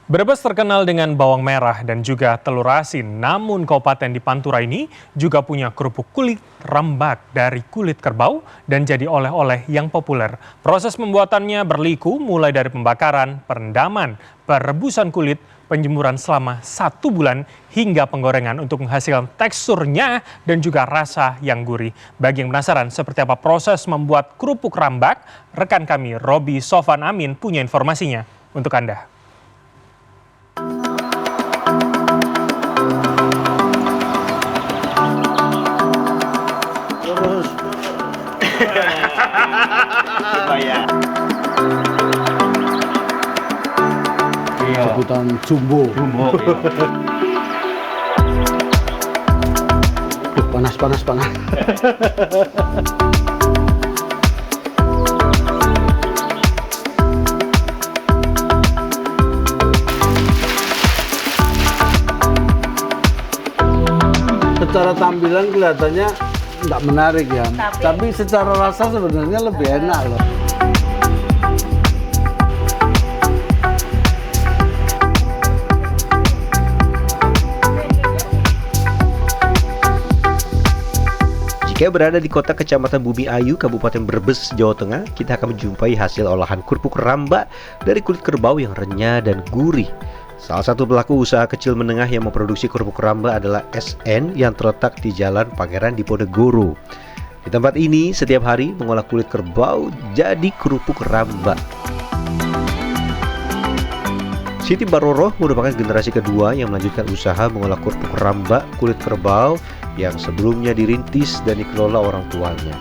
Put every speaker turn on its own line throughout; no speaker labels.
Brebes terkenal dengan bawang merah dan juga telur asin, namun Kabupaten di Pantura ini juga punya kerupuk kulit rambak dari kulit kerbau dan jadi oleh-oleh yang populer. Proses pembuatannya berliku mulai dari pembakaran, perendaman, perebusan kulit, penjemuran selama 1 bulan hingga penggorengan untuk menghasilkan teksturnya dan juga rasa yang gurih. Bagi yang penasaran seperti apa proses membuat kerupuk rambak, rekan kami Robi Sofan Amin punya informasinya untuk Anda.
Terus
Supaya
sebutan jumbo.
jumbo
Panas. Secara tampilan kelihatannya nggak menarik ya, tapi secara rasa sebenarnya lebih enak loh.
Jika berada di kota Kecamatan Bumi Ayu, Kabupaten Brebes, Jawa Tengah, kita akan menjumpai hasil olahan kerupuk rambak dari kulit kerbau yang renyah dan gurih. Salah satu pelaku usaha kecil menengah yang memproduksi kerupuk rambak adalah SN yang terletak di Jalan Pangeran Diponegoro. Di tempat ini, setiap hari mengolah kulit kerbau jadi kerupuk rambak. Siti Baroroh merupakan generasi kedua yang melanjutkan usaha mengolah kerupuk rambak kulit kerbau yang sebelumnya dirintis dan dikelola orang tuanya.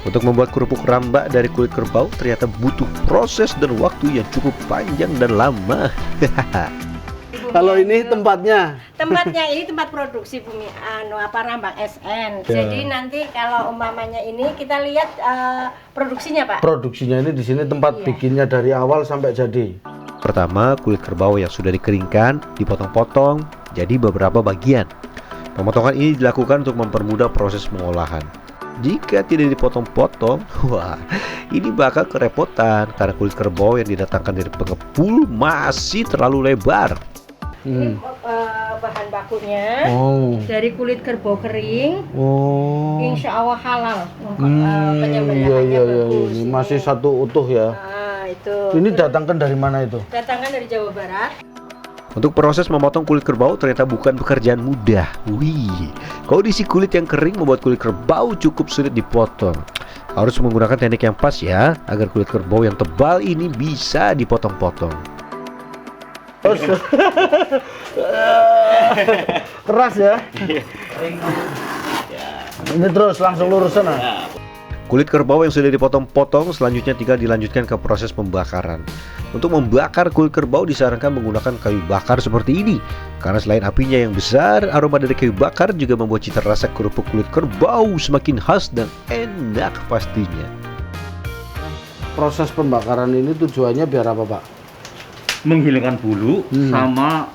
Untuk membuat kerupuk rambak dari kulit kerbau ternyata butuh proses dan waktu yang cukup panjang dan lama.
Kalau ini tempatnya,
ini tempat produksi bumi rambak SN.
Ya.
Jadi nanti kalau umpamanya ini kita lihat produksinya, Pak.
produksinya ini di sini tempat bikinnya dari awal sampai jadi.
Pertama, kulit kerbau yang sudah dikeringkan dipotong-potong jadi beberapa bagian. Pemotongan ini dilakukan untuk mempermudah proses pengolahan. Jika tidak dipotong-potong, wah, ini bakal kerepotan karena kulit kerbau yang didatangkan dari pengepul masih terlalu lebar.
Ini bahan bakunya dari kulit kerbau kering. Insya Allah halal. Penyembelihannya
Iya,
bagus.
ini masih satu utuh ya.
Nah, itu.
Ini datangkan dari mana itu?
Datangkan dari Jawa Barat.
Untuk proses memotong kulit kerbau ternyata bukan pekerjaan mudah. Wih, kondisi kulit yang kering membuat kulit kerbau cukup sulit dipotong. Harus menggunakan teknik yang pas ya, agar kulit kerbau yang tebal ini bisa dipotong-potong.
Keras ya. Ini terus langsung lurus sana.
Kulit kerbau yang sudah dipotong-potong selanjutnya tinggal dilanjutkan ke proses pembakaran. Untuk membakar kulit kerbau disarankan menggunakan kayu bakar seperti ini. Karena selain apinya yang besar, aroma dari kayu bakar juga membuat cita rasa kerupuk kulit kerbau semakin khas dan enak pastinya.
Proses pembakaran ini tujuannya biar apa, Pak?
menghilangkan bulu sama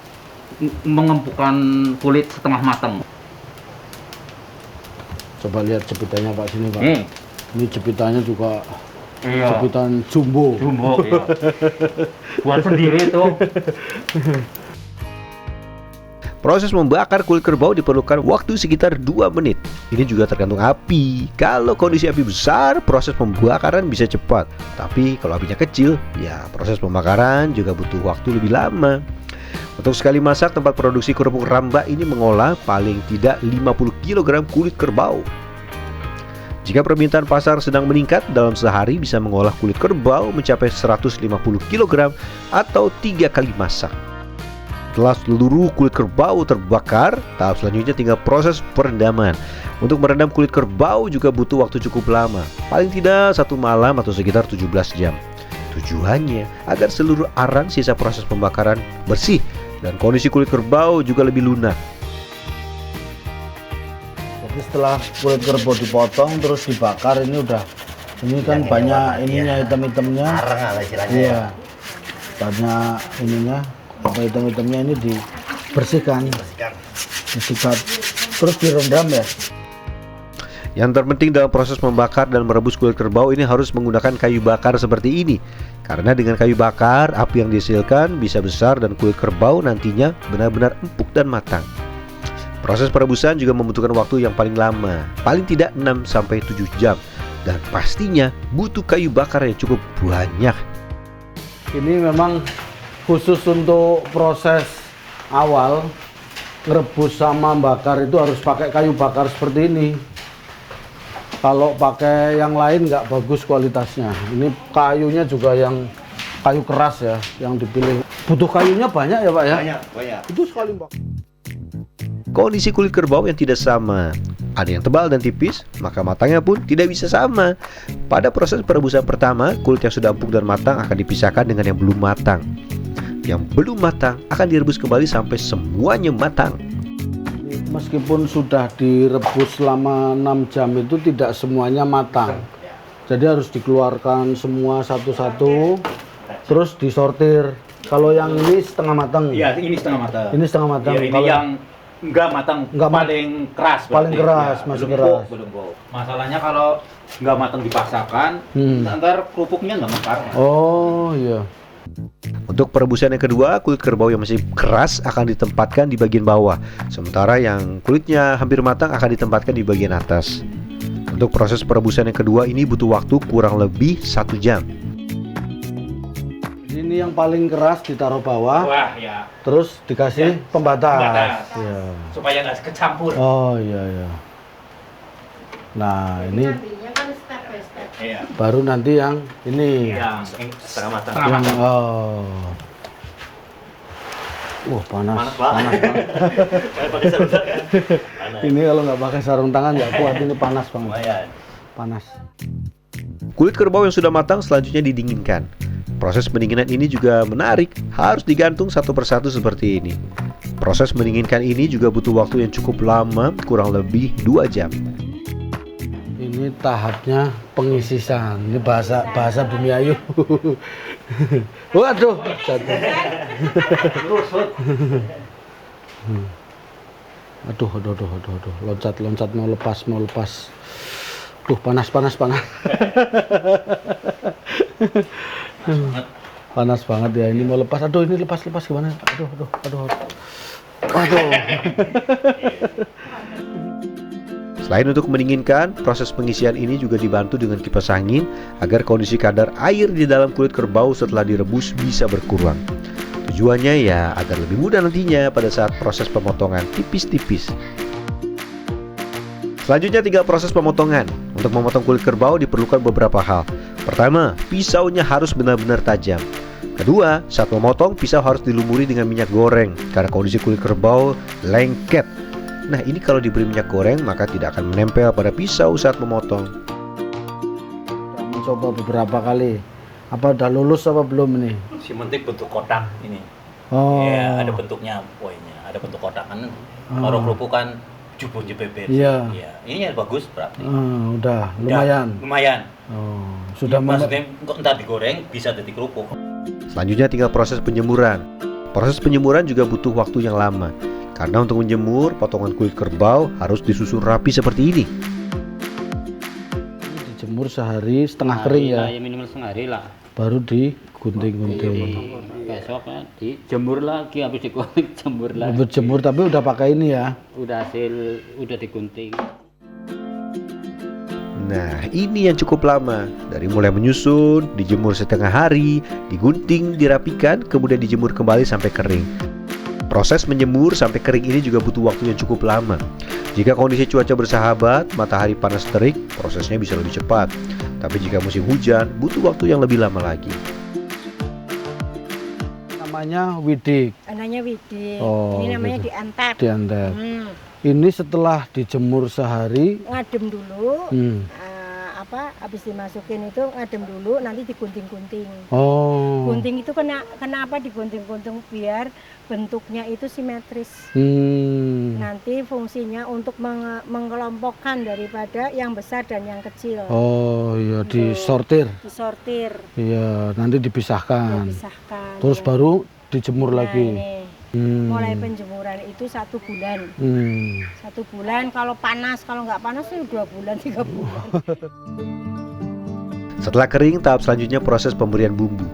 mengempukkan kulit setengah matang.
Coba lihat jepitannya Pak sini, Pak. Ini jepitannya juga
Iya.
jepitan jumbo.
Jumbo, iya. Buat sendiri tuh.
Proses membakar kulit kerbau diperlukan waktu sekitar 2 menit. Ini juga tergantung api. Kalau kondisi api besar, proses pembakaran bisa cepat. Tapi kalau apinya kecil, ya proses pembakaran juga butuh waktu lebih lama. Untuk sekali masak, tempat produksi kerupuk rambak ini mengolah paling tidak 50 kg kulit kerbau. Jika permintaan pasar sedang meningkat, dalam sehari bisa mengolah kulit kerbau mencapai 150 kg atau 3 kali masak. Setelah seluruh kulit kerbau terbakar, tahap selanjutnya tinggal proses perendaman. Untuk merendam kulit kerbau juga butuh waktu cukup lama, paling tidak 1 malam atau sekitar 17 jam. Tujuannya agar seluruh arang sisa proses pembakaran bersih dan kondisi kulit kerbau juga lebih lunak.
Jadi setelah kulit kerbau dipotong terus dibakar ini kan banyak ininya hitam-hitamnya.
Arang lah istilahnya.
Iya. Banyak ininya, apa hitam-hitamnya ini dibersihkan. Disikat. Terus direndam ya.
Yang terpenting dalam proses membakar dan merebus kulit kerbau ini harus menggunakan kayu bakar seperti ini. Karena dengan kayu bakar, api yang dihasilkan bisa besar dan kulit kerbau nantinya benar-benar empuk dan matang. Proses perebusan juga membutuhkan waktu yang paling lama, paling tidak 6-7 jam. Dan pastinya butuh kayu bakar yang cukup banyak.
Ini memang khusus untuk proses awal ngerebus sama bakar itu harus pakai kayu bakar seperti ini. Kalau pakai yang lain nggak bagus kualitasnya. Ini kayunya juga yang kayu keras ya yang dipilih. Butuh kayunya banyak ya Pak ya?
Banyak.
Itu sekali Pak.
Kondisi kulit kerbau yang tidak sama. Ada yang tebal dan tipis, maka matangnya pun tidak bisa sama. Pada proses perebusan pertama, kulit yang sudah empuk dan matang akan dipisahkan dengan yang belum matang. Yang belum matang akan direbus kembali sampai semuanya matang.
Meskipun sudah direbus selama 6 jam itu tidak semuanya matang. Jadi harus dikeluarkan semua satu-satu, terus disortir. Kalau yang ini setengah matang.
Iya, ini setengah matang.
Ini setengah matang.
Ini
Kalau
yang enggak matang, paling keras.
Paling
berarti.
keras,
Ya,
masih
belum
keras.
empuk, belum empuk. Masalahnya kalau enggak matang dipaksakan, ntar kerupuknya enggak mekar.
Oh iya.
Untuk perebusan yang kedua, kulit kerbau yang masih keras akan ditempatkan di bagian bawah, sementara yang kulitnya hampir matang akan ditempatkan di bagian atas. Untuk proses perebusan yang kedua ini butuh waktu kurang lebih 1 jam.
Ini yang paling keras ditaruh bawah,
Wah, ya.
terus dikasih pembatas. Ya.
Supaya enggak kecampur.
Oh iya. Nah ini
Nantinya kan step by step.
Iya.
baru nanti yang ini.
Yang setengah matang.
Yang panas.
Panas banget. Saya pakai sarung tangan.
Ini kalau nggak pakai sarung tangan nggak kuat, ini panas banget.
Lumayan.
Panas.
Kulit kerbau yang sudah matang selanjutnya didinginkan. Proses pendinginan ini juga menarik, harus digantung satu persatu seperti ini. Proses mendinginkan ini juga butuh waktu yang cukup lama, kurang lebih 2 jam.
Ini tahapnya pengisisan. Ini bahasa Bumi Ayu. Waduh, jatuh. Aduh, loncat mau lepas. Tuh panas. Panas banget ya, ini mau lepas. Aduh, ini lepas gimana? Aduh.
Selain untuk mendinginkan, proses pengisian ini juga dibantu dengan kipas angin agar kondisi kadar air di dalam kulit kerbau setelah direbus bisa berkurang. Tujuannya ya agar lebih mudah nantinya pada saat proses pemotongan tipis-tipis. Selanjutnya tinggal proses pemotongan. Untuk memotong kulit kerbau diperlukan beberapa hal. Pertama, pisaunya harus benar-benar tajam. Kedua, saat memotong, pisau harus dilumuri dengan minyak goreng karena kondisi kulit kerbau lengket. Nah, ini kalau diberi minyak goreng maka tidak akan menempel pada pisau saat memotong.
Mencoba beberapa kali. Apa udah lulus apa belum nih?
Si mentik bentuk kotak ini.
Oh.
Ya, ada bentuknya poinnya. Ada bentuk kotak kan. Kalau kerupuk kan jubur beber.
Iya.
Ya, ini bagus berarti.
Udah lumayan.
Lumayan.
Oh, sudah
Maksudnya kok entar digoreng bisa jadi kerupuk.
Selanjutnya tinggal proses penjemuran. Proses penjemuran juga butuh waktu yang lama. Karena untuk menjemur, potongan kulit kerbau harus disusun rapi seperti ini.
Dijemur sehari setengah kering ya.
Ya minimal setengah hari lah.
Baru digunting-gunting.
Besok kan dijemur lagi, habis digunting jemur lagi.
Berjemur tapi udah pakai ini ya.
Udah digunting.
Nah, ini yang cukup lama. Dari mulai menyusun, dijemur setengah hari, digunting, dirapikan, kemudian dijemur kembali sampai kering. Proses menjemur sampai kering ini juga butuh waktu yang cukup lama. Jika kondisi cuaca bersahabat, matahari panas terik, prosesnya bisa lebih cepat. Tapi jika musim hujan, butuh waktu yang lebih lama lagi.
Namanya widik.
Namanya widik.
Oh,
ini namanya
gitu.
diantep.
Diantep. Ini setelah dijemur sehari,
Ngadem dulu. Habis dimasukin itu ngadem dulu, nanti digunting-gunting.
Oh.
Gunting itu kenapa digunting-gunting biar bentuknya itu simetris. Nanti fungsinya untuk mengelompokkan daripada yang besar dan yang kecil.
Oh iya, disortir.
Disortir.
Iya, nanti dipisahkan.
Dipisahkan.
Terus
ya.
baru dijemur
Nah,
lagi.
ini. Mulai penjemuran itu 1 bulan. 1 bulan kalau panas, kalau nggak panas itu 2 bulan, 3 bulan.
Setelah kering, tahap selanjutnya proses pemberian bumbu.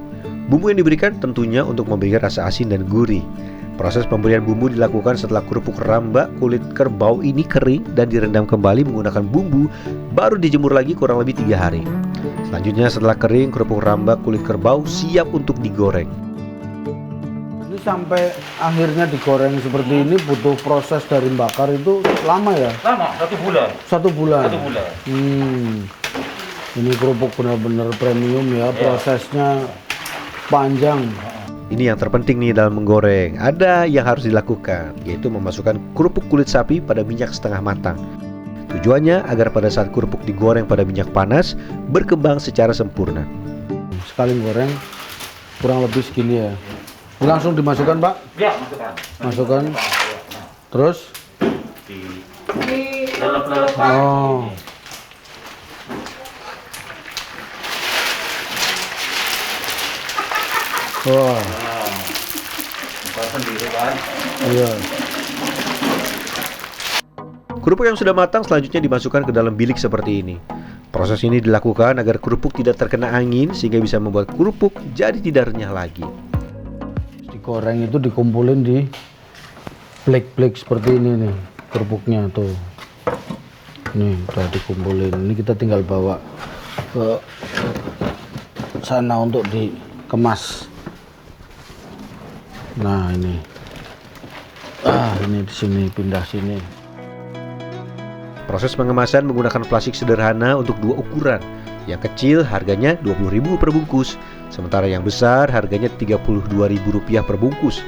Bumbu yang diberikan tentunya untuk memberikan rasa asin dan gurih. Proses pemberian bumbu dilakukan setelah kerupuk rambak kulit kerbau ini kering dan direndam kembali menggunakan bumbu, baru dijemur lagi kurang lebih 3 hari. Selanjutnya setelah kering, kerupuk rambak kulit kerbau siap untuk digoreng.
Ini sampai akhirnya digoreng seperti ini butuh proses dari bakar itu lama ya?
Lama, 1 bulan.
1 bulan?
1 bulan.
Ini kerupuk benar-benar premium ya, prosesnya panjang.
Ini yang terpenting nih dalam menggoreng. Ada yang harus dilakukan, yaitu memasukkan kerupuk kulit sapi pada minyak setengah matang. Tujuannya agar pada saat kerupuk digoreng pada minyak panas, berkembang secara sempurna.
Sekali goreng kurang lebih segini ya. Ini langsung dimasukkan Pak?
Ya, masukkan.
Masukkan. Terus?
Lelep-lelep.
Oh. Wah.
Sendiri kan.
Iya.
Kerupuk yang sudah matang selanjutnya dimasukkan ke dalam bilik seperti ini. Proses ini dilakukan agar kerupuk tidak terkena angin sehingga bisa membuat kerupuk jadi tidak renyah lagi.
Digoreng itu dikumpulin di plek-plek seperti ini nih kerupuknya tuh. Nih udah dikumpulin. Ini kita tinggal bawa ke sana untuk dikemas. Nah ini. Ini di sini, pindah sini.
Proses pengemasan menggunakan plastik sederhana untuk 2 ukuran. Yang kecil harganya Rp20.000 per bungkus, sementara yang besar harganya Rp32.000 per bungkus.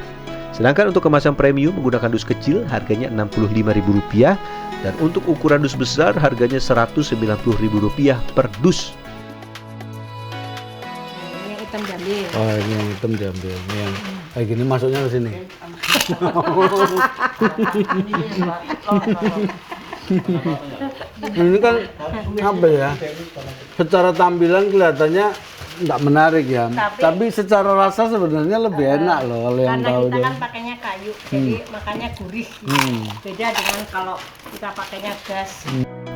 Sedangkan untuk kemasan premium menggunakan dus kecil harganya Rp65.000 dan untuk ukuran dus besar harganya Rp190.000 per dus.
Ini hitam jambil.
Oh ini yang hitam diambil. Ini yang kayak gini masuknya ke sini. Ini kan apa ya? Secara tampilan kelihatannya nggak menarik ya. Tapi secara rasa sebenarnya lebih enak loh kalau yang
Karena
tahu
kita
dia.
kan pakainya kayu, jadi makanya gurih. Beda dengan kalau kita pakainya gas.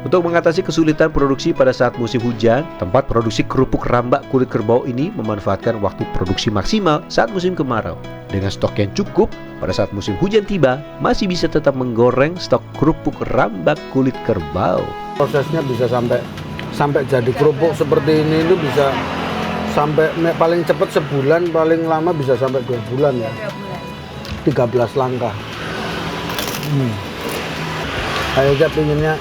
Untuk mengatasi kesulitan produksi pada saat musim hujan, tempat produksi kerupuk rambak kulit kerbau ini memanfaatkan waktu produksi maksimal saat musim kemarau. Dengan stok yang cukup, pada saat musim hujan tiba, masih bisa tetap menggoreng stok kerupuk rambak kulit kerbau.
Prosesnya bisa sampai jadi kerupuk seperti ini itu bisa sampai paling cepat sebulan, paling lama bisa sampai 2 bulan ya. 13 langkah. Kayaknya pinginnya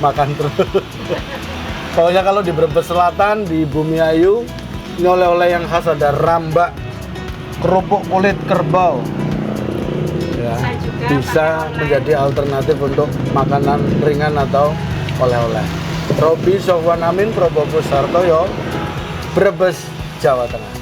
makan terus. Pokoknya kalau di Brebes Selatan, di Bumi Ayu, ini oleh-oleh yang khas ada rambak kerupuk kulit kerbau. Ya, bisa menjadi alternatif untuk makanan ringan atau oleh-oleh. Robi Sofwan Amin, Probokus Hartoyo, Brebes, Jawa Tengah.